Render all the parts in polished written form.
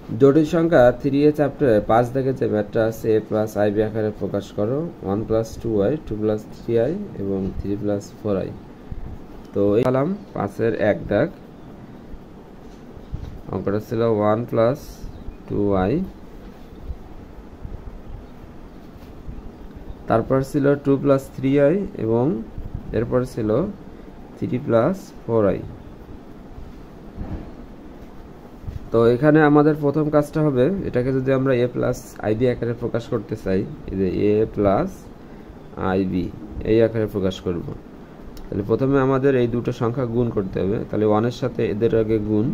জটিল সংখ্যা 3a চ্যাপ্টারে 5 দাগে যে ম্যাথটা আছে a প্লাস ib আকারে প্রকাশ করো 1 প্লাস 2y 2 প্লাস 3i এবং 3 প্লাস 4i। তো এই কলাম 5-এর 1 দাগ, অঙ্কটা ছিল 1 প্লাস 2y, তারপর ছিল 2 প্লাস 3i এবং এরপর ছিল 3 প্লাস 4i। তো এখানে আমাদের প্রথম কাজটা হবে, এটাকে যদি আমরা a প্লাস ib আকারে প্রকাশ করতে চাই, এই যে a প্লাস ib এই আকারে প্রকাশ করব, তাহলে প্রথমে আমাদের এই দুটো সংখ্যা গুণ করতে হবে। তাহলে 1 এর সাথে এদের আগে গুণ,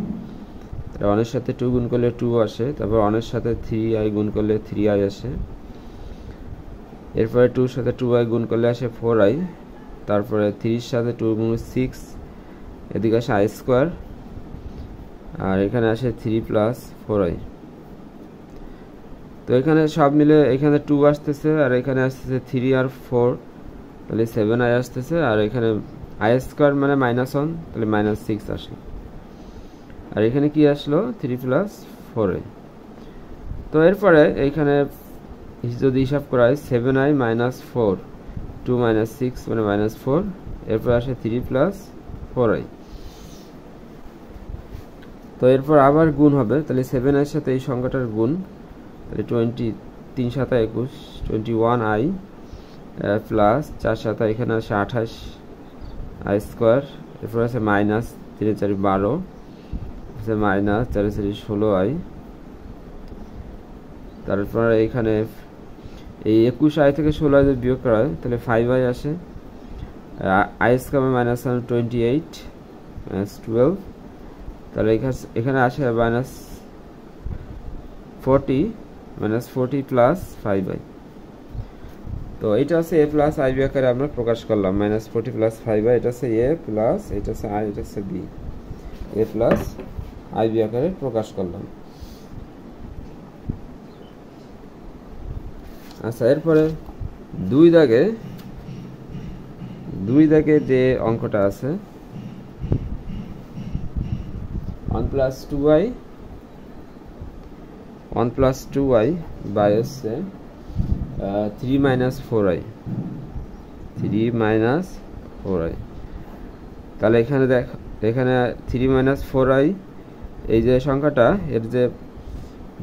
তাহলে 1 এর সাথে 2 গুণ করলে 2 আসে, তারপর 1 এর সাথে 3i গুণ করলে 3i আসে, এরপরে 2 এর সাথে 2i গুণ করলে আসে 4i, তারপরে 3 এর সাথে 2 গুণ 6, এদিকে আসে i স্কয়ার, আর এখানে আসে 3 প্লাস 4i। তো এখানে সব মিলে এখানে 2 আসতেছে আর এখানে আসতেছে 3 আর 4, তাহলে 7i আসতেছে, আর এখানে i স্কয়ার মানে -1, তাহলে -6 আসে, আর এখানে কি আসলো 3 প্লাস 4i। তো এরপরে এইখানে যদি হিসাব করা হয় 7i মাইনাস 4, 2 মাইনাস 6 মানে -4, এরপর আসে 3 প্লাস 4i। তো এরপর আবার গুণ হবে, তাহলে 7 এর সাথে এই সংখ্যাটার গুণ, তাহলে 20, 3 সাথে 21, 21i প্লাস 4 সাথে এখানে আসে 28 i স্কয়ার, এরপর আছে মাইনাস 3 4 12, আছে মাইনাস 4 4 16i, তারপর এখানে এই 21i থেকে 16i যদি বিয়োগ করা হয় তাহলে 5i আসে, i স্কয়ার মাইনাস 28 মাইনাস 12, তাহলে এখানে আসে মাইনাস 40 প্লাস 5i। তো এটা আছে a প্লাস ib আকারে আমরা প্রকাশ করলাম, -40 প্লাস 5i, এটা আছে a প্লাস, এটা আছে i, এটা আছে b, a প্লাস ib আকারে প্রকাশ করলাম। আচ্ছা, এরপরে 2 দাগে যে অঙ্কটা আছে 1 প্লাস 2y বাই হচ্ছে 3 মাইনাস 4i, তাহলে এখানে দেখ, এখানে 3 মাইনাস 4i এই যে সংখ্যাটা এর যে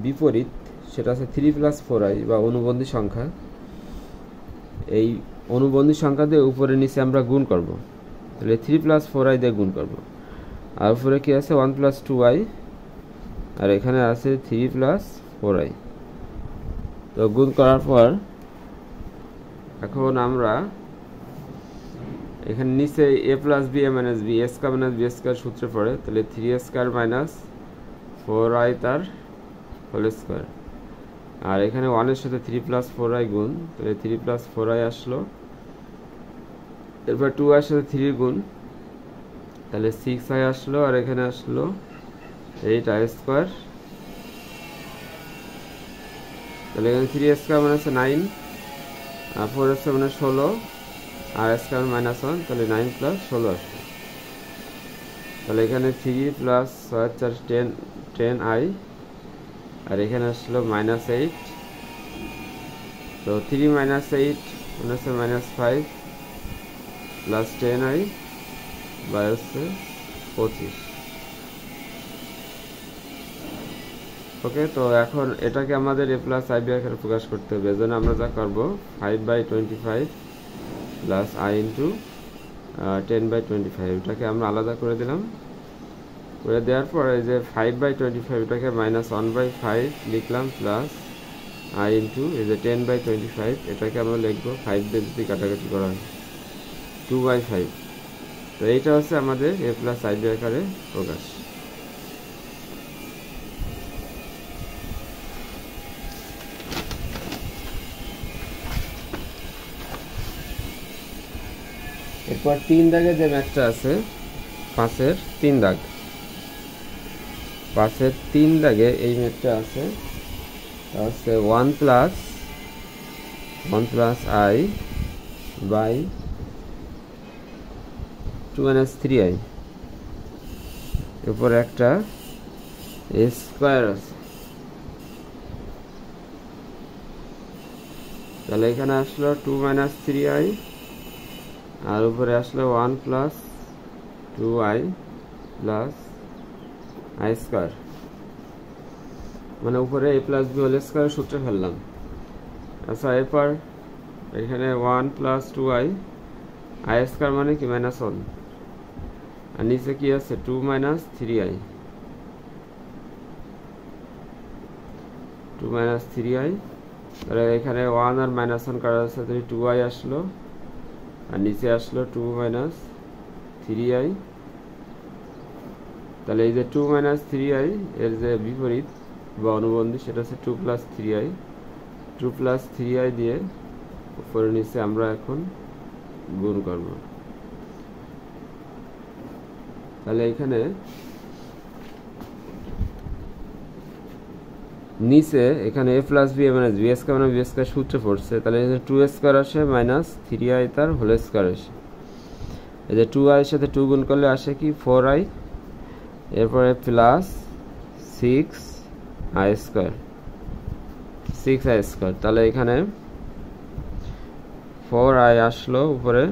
বিপরীত সেটা আছে 3 প্লাস 4i বা অনুবন্ধী সংখ্যা। এই অনুবন্ধী সংখ্যা দিয়ে উপরে নিচে আমরা গুণ করব, তাহলে 3 প্লাস 4i দিয়ে গুণ করব, আর উপরে কি আছে 1 প্লাস 2i, আর এখানে আছে 3 প্লাস 4i। তো গুণ করার পর এখন আমরা এখানে নিচে a plus b a minus b, a square minus b square সূত্রে পড়ে, তাহলে 3a স্কয়ার মাইনাস 4i তার হোল স্কয়ার, আর এখানে 1 এর সাথে 3 প্লাস 4i গুণ, তাহলে 3 প্লাস 4i আসলো, এরপর 2i এর সাথে 3 গুণ, তাহলে 6i আসলো, আর এখানে আসলো 8i স্কয়ার, তাহলে এখানে 3 স্কয়ার মানে আছে 9, আর 4 স্কয়ার মানে 16, আর স্কয়ার -1, তাহলে 9 প্লাস 16 আসলো, তাহলে এখানে 3 প্লাস 6 4 10i, আর এখানে আসলো -8, তো 3 মাইনাস 8 মানে হচ্ছে -5 প্লাস 10i বাই হচ্ছে 25। ওকে, তো এখন এটাকে আমাদের a প্লাস ib আকারে প্রকাশ করতে হবে, এজন্য আমরা যা করব 5/25 প্লাস i ইন্টু 10/25, এটাকে আমরা আলাদা করে দিলাম, করে দেওয়ার পর এই যে 5/25 এটাকে -1/5 লিখলাম, প্লাস i ইন্টু এই যে 10/25 এটাকে আমরা লিখবো 5 দিয়ে যদি কাটাকাটি করা হয় 2/5। তো এইটা হচ্ছে আমাদের a প্লাস ib আকারে প্রকাশ। এরপর 3 দাগে যে ম্যাথটা আছে 5-এর 3 দাগ, 5-এর 3 দাগে এই ম্যাথটা আছে, তা হচ্ছে 1 plus i by 2 minus 3i, এরপর একটা a স্কয়ার আছে, তাহলে এখানে আসলো 2 মাইনাস 3i, আর উপরে আসলো 1 plus 2i plus I square, মানে উপরে a plus B whole square সূত্রে ফেললাম। আচ্ছা, এরপর এখানে 1 প্লাস 2i, আই স্কোয়ার মানে কি মাইনাস 1, আর নিচে কি আছে 2 মাইনাস 3i, 2 মাইনাস 3i। তাহলে এখানে 1 আর মাইনাস 1 কাটা আছে, তাহলে 2i আসলো, আর নিচে আসলো 2 মাইনাস 3i। তাহলে এই যে 2 মাইনাস 3i এর যে বিপরীত বা অনুবন্ধী সেটা হচ্ছে 2 প্লাস 3i। 2 প্লাস 3i দিয়ে উপরে নিচে আমরা এখন গুণ করব। তাহলে এখানে নিচে এখানে a plus B minus B square মানে বি স্কোয়ার সূত্রে পড়ছে, তাহলে এখানে 2 স্কোয়ার আসে মাইনাস 3i তার হোল স্কোয়ার আসে। এই যে 2i এর সাথে 2 গুণ করলে আসে কি 4i, এরপরে plus 6i square, 6i square. তাহলে এখানে 4i আসলো উপরে,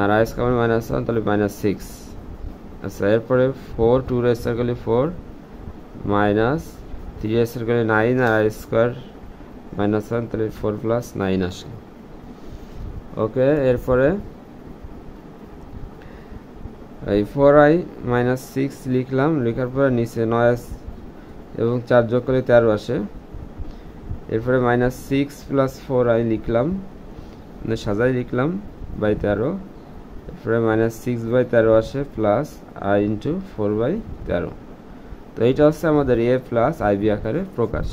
আর i স্কোয়ার মাইনাস 1, তাহলে মাইনাস 6। আচ্ছা, এরপরে 4 2 এর স্কোয়ার করলে 4 মাইনাস 3 এর স্কোয়ার করলে 9, আর i স্কোয়ার মাইনাস 1, তাহলে 4 প্লাস 9 আসলো। ওকে, এরপরে এই 4i মাইনাস 6 লিখলাম, লেখার পরে নিচে 9 এবং 4 যোগ করে 13 আসে। এরপরে মাইনাস 6 প্লাস 4i লিখলাম, সাজাই লিখলাম বাই 13, এরপরে মাইনাস 6 বাই 13 আসে প্লাস i ইন্টু 4 বাই 13। তো এইটা হচ্ছে আমাদের a প্লাস ib আকারে প্রকাশ।